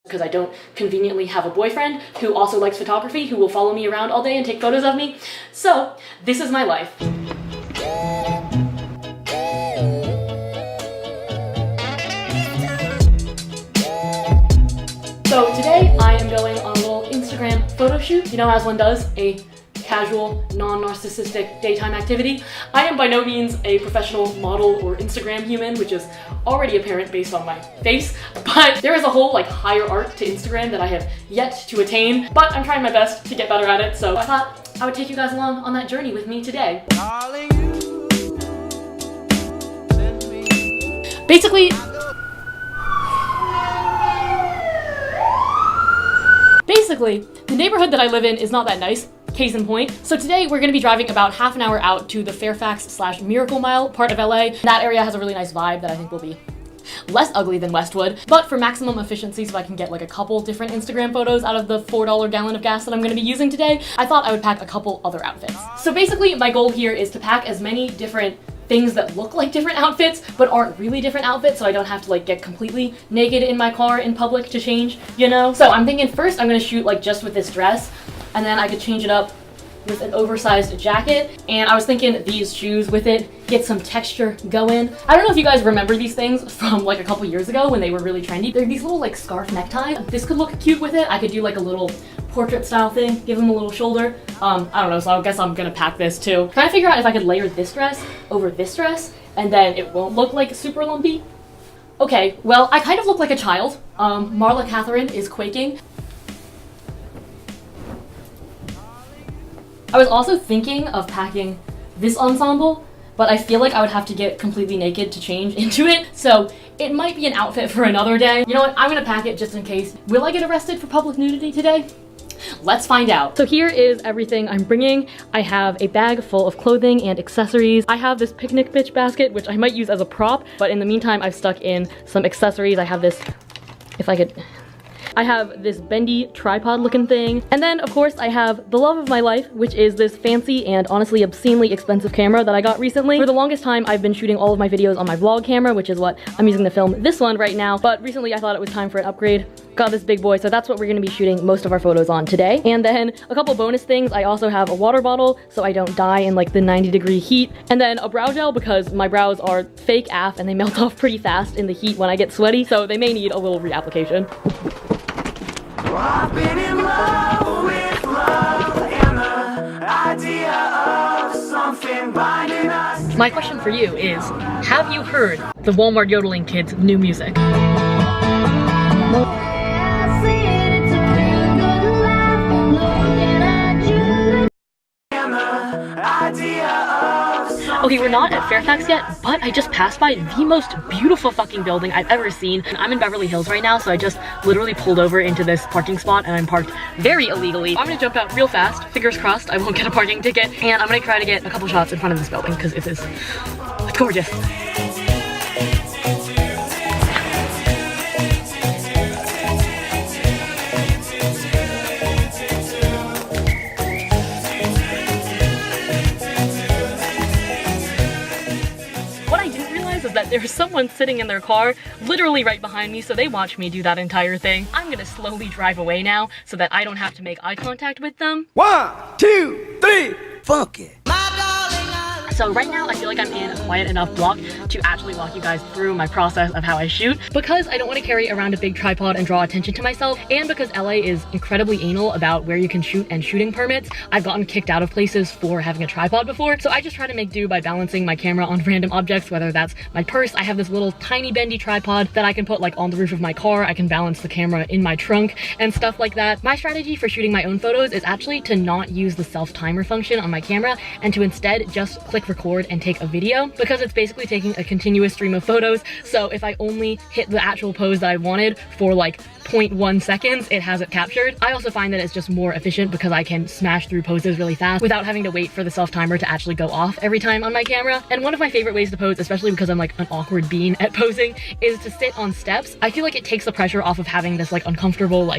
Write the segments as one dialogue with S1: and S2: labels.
S1: because I don't conveniently have a boyfriend who also likes photography, who will follow me around all day and take photos of me. So this is my life. So today I am going on a little Instagram photo shoot, you know, as one does, a casual, non-narcissistic daytime activity. I am by no means a professional model or Instagram human, which is already apparent based on my face, but there is a whole higher art to Instagram that I have yet to attain, but I'm trying my best to get better at it, so I thought I would take you guys along on that journey with me today. Basically, the neighborhood that I live in is not that nice. Case in point. So today we're going to be driving about half an hour out to the Fairfax/Miracle Mile part of LA. That area has a really nice vibe that I think will be less ugly than Westwood, but for maximum efficiency, so I can get a couple different Instagram photos out of the $4 gallon of gas that I'm going to be using today, I thought I would pack a couple other outfits. So basically my goal here is to pack as many different things that look like different outfits but aren't really different outfits, so I don't have to get completely naked in my car in public to change, you know? So I'm thinking first I'm going to shoot just with this dress, and then I could change it up with an oversized jacket, and I was thinking these shoes with it, get some texture going. I don't know if you guys remember these things from a couple years ago when they were really trendy. They're these little scarf necktie. This could look cute with it. I could do a little portrait style thing, give them a little shoulder. I don't know, so I guess I'm gonna pack this too. Trying to figure out if I could layer this dress over this dress, and then it won't look super lumpy. Okay, well, I kind of look like a child. Marla Catherine is quaking. I was also thinking of packing this ensemble, but I feel like I would have to get completely naked to change into it, so it might be an outfit for another day. You know what, I'm gonna pack it just in case. Will I get arrested for public nudity today? Let's find out. So here is everything I'm bringing. I have a bag full of clothing and accessories. I have this picnic bitch basket, which I might use as a prop, but in the meantime, I've stuck in some accessories. I have this, I have this bendy tripod looking thing. And then of course I have the love of my life, which is this fancy and honestly obscenely expensive camera that I got recently. For the longest time I've been shooting all of my videos on my vlog camera, which is what I'm using to film this one right now. But recently I thought it was time for an upgrade. Got this big boy, so that's what we're gonna be shooting most of our photos on today. And then a couple bonus things. I also have a water bottle so I don't die in the 90-degree heat. And then a brow gel because my brows are fake AF and they melt off pretty fast in the heat when I get sweaty, so they may need a little reapplication. I've been in love with love and the idea of something binding us. My question for you is, have you heard the Walmart Yodeling Kids' new music? Okay, we're not at Fairfax yet, but I just passed by the most beautiful fucking building I've ever seen. And I'm in Beverly Hills right now, so I just literally pulled over into this parking spot and I'm parked very illegally. I'm gonna jump out real fast, fingers crossed I won't get a parking ticket, and I'm gonna try to get a couple shots in front of this building because it is gorgeous. That there's someone sitting in their car literally right behind me, so they watch me do that entire thing. I'm gonna slowly drive away now so that I don't have to make eye contact with them. 1, 2, 3, fuck it. So right now I feel like I'm in a quiet enough block to actually walk you guys through my process of how I shoot, because I don't want to carry around a big tripod and draw attention to myself, and because LA is incredibly anal about where you can shoot and shooting permits. I've gotten kicked out of places for having a tripod before, so I just try to make do by balancing my camera on random objects, whether that's my purse. I have this little tiny bendy tripod that I can put on the roof of my car. I can balance the camera in my trunk and stuff like that. My strategy for shooting my own photos is actually to not use the self timer function on my camera and to instead just click record and take a video, because it's basically taking a continuous stream of photos. So if I only hit the actual pose that I wanted for 0.1 seconds, it has it captured. I also find that it's just more efficient because I can smash through poses really fast without having to wait for the self timer to actually go off every time on my camera. And one of my favorite ways to pose, especially because I'm an awkward bean at posing, is to sit on steps. I feel like it takes the pressure off of having this uncomfortable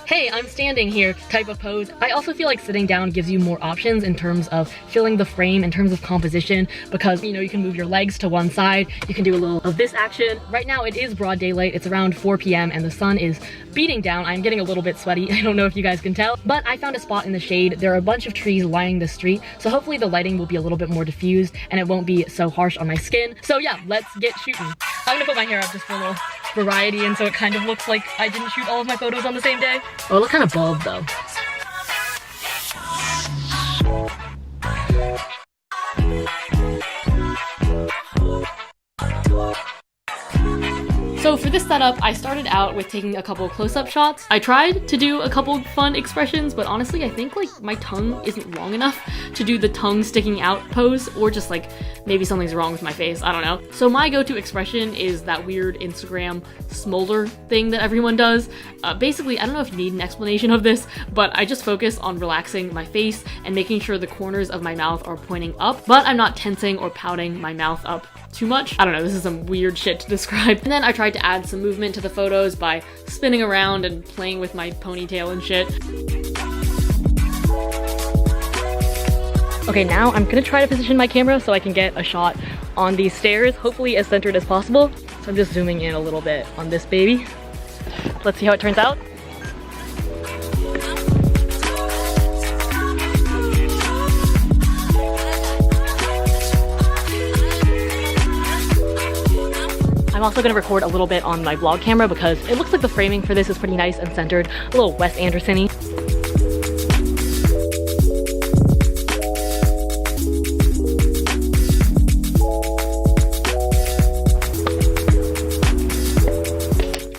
S1: hey, I'm standing here type of pose. I also feel like sitting down gives you more options in terms of filling the frame, in terms of composition, position because, you know, you can move your legs to one side, you can do a little of this action. Right now it is broad daylight, it's around 4 p.m. and the sun is beating down. I'm getting a little bit sweaty, I don't know if you guys can tell, but I found a spot in the shade. There are a bunch of trees lining the street, so hopefully the lighting will be a little bit more diffused and it won't be so harsh on my skin. So yeah, let's get shooting. I'm gonna put my hair up just for a little variety and so it kind of looks like I didn't shoot all of my photos on the same day. Oh, it looks kind of bald though. So for this setup, I started out with taking a couple close-up shots. I tried to do a couple fun expressions, but honestly, I think like my tongue isn't long enough to do the tongue sticking out pose, or just like maybe something's wrong with my face, I don't know. So my go-to expression is that weird Instagram smolder thing that everyone does. Basically, I don't know if you need an explanation of this, but I just focus on relaxing my face and making sure the corners of my mouth are pointing up, but I'm not tensing or pouting my mouth up too much. I don't know, this is some weird shit to describe. And then I tried to add some movement to the photos by spinning around and playing with my ponytail and shit. Okay, now I'm gonna try to position my camera so I can get a shot on these stairs, hopefully as centered as possible. So I'm just zooming in a little bit on this baby. Let's see how it turns out. I'm also going to record a little bit on my vlog camera because it looks like the framing for this is pretty nice and centered, a little Wes Anderson-y.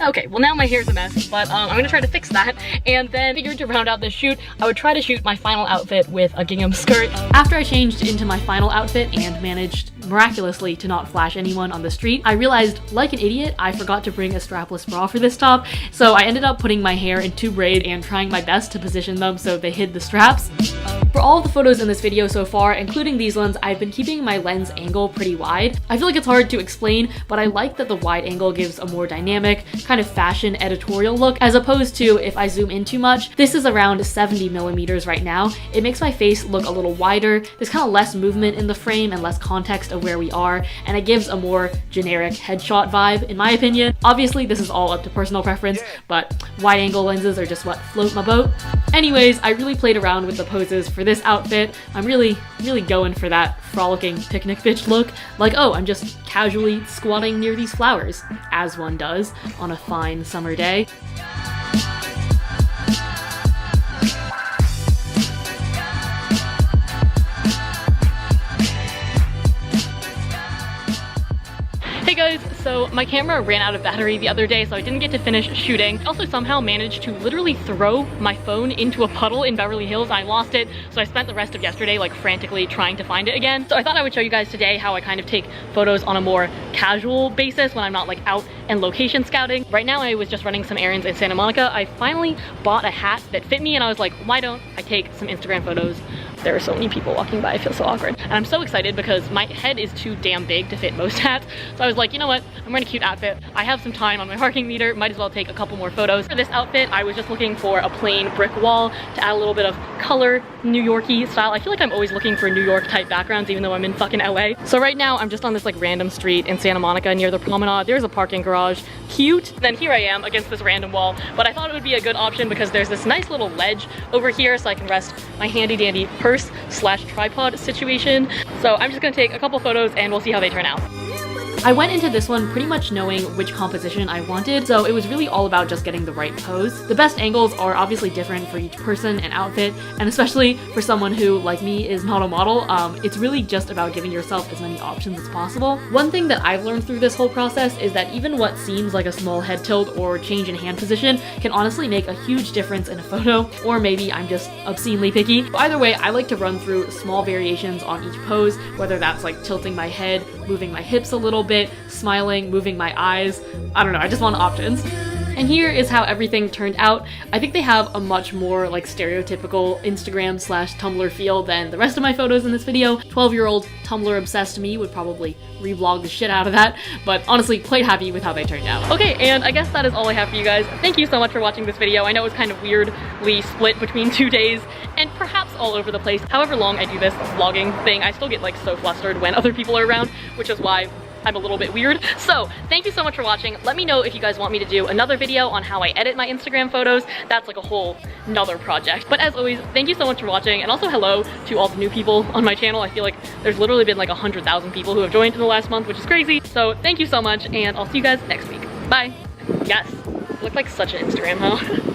S1: Okay, well now my hair's a mess, but I'm gonna try to fix that. And then figured to round out this shoot, I would try to shoot my final outfit with a gingham skirt. After I changed into my final outfit and managed miraculously to not flash anyone on the street, I realized, like an idiot, I forgot to bring a strapless bra for this top, so I ended up putting my hair in 2 braids and trying my best to position them so they hid the straps. For all of the photos in this video so far, including these ones, I've been keeping my lens angle pretty wide. I feel like it's hard to explain, but I like that the wide angle gives a more dynamic, kind of fashion editorial look, as opposed to if I zoom in too much. This is around 70 millimeters right now. It makes my face look a little wider. There's kind of less movement in the frame and less context of where we are, and it gives a more generic headshot vibe, in my opinion. Obviously, this is all up to personal preference, but wide angle lenses are just what float my boat. Anyways, I really played around with the poses for this outfit. I'm really going for that frolicking picnic bitch look. Like, oh, I'm just casually squatting near these flowers, as one does on a fine summer day. Hey guys, so my camera ran out of battery the other day, so I didn't get to finish shooting. I also somehow managed to literally throw my phone into a puddle in Beverly Hills. I lost it, so I spent the rest of yesterday like frantically trying to find it again. So I thought I would show you guys today how I kind of take photos on a more casual basis when I'm not like out and location scouting. Right now I was just running some errands in Santa Monica. I finally bought a hat that fit me and I was like, why don't I take some Instagram photos? There are so many people walking by, I feel so awkward. And I'm so excited because my head is too damn big to fit most hats. So I was like, you know what, I'm wearing a cute outfit. I have some time on my parking meter, might as well take a couple more photos. For this outfit, I was just looking for a plain brick wall to add a little bit of color, New York-y style. I feel like I'm always looking for New York type backgrounds even though I'm in fucking LA. So right now I'm just on this like random street in Santa Monica near the promenade. There's a parking garage, cute. Then here I am against this random wall, but I thought it would be a good option because there's this nice little ledge over here so I can rest my handy dandy purse / tripod situation. So I'm just gonna take a couple photos and we'll see how they turn out. I went into this one pretty much knowing which composition I wanted, so it was really all about just getting the right pose. The best angles are obviously different for each person and outfit, and especially for someone who, like me, is not a model, it's really just about giving yourself as many options as possible. One thing that I've learned through this whole process is that even what seems like a small head tilt or change in hand position can honestly make a huge difference in a photo, or maybe I'm just obscenely picky. Either way, I like to run through small variations on each pose, whether that's like tilting my head, moving my hips a little bit, smiling, moving my eyes. I don't know, I just want options. And here is how everything turned out. I think they have a much more like stereotypical Instagram slash Tumblr feel than the rest of my photos in this video. 12-year-old Tumblr obsessed me would probably revlog the shit out of that, but honestly quite happy with how they turned out. Okay, and I guess that is all I have for you guys. Thank you so much for watching this video. I know it was kind of weirdly split between 2 days and perhaps all over the place. However long I do this vlogging thing, I still get like so flustered when other people are around, which is why I'm a little bit weird. So thank you so much for watching. Let me know if you guys want me to do another video on how I edit my Instagram photos. That's like a whole nother project. But as always, thank you so much for watching, and also hello to all the new people on my channel. I feel like there's literally been like 100,000 people who have joined in the last month, which is crazy. So thank you so much, and I'll see you guys next week. Bye. Yes, I look like such an Instagram hoe.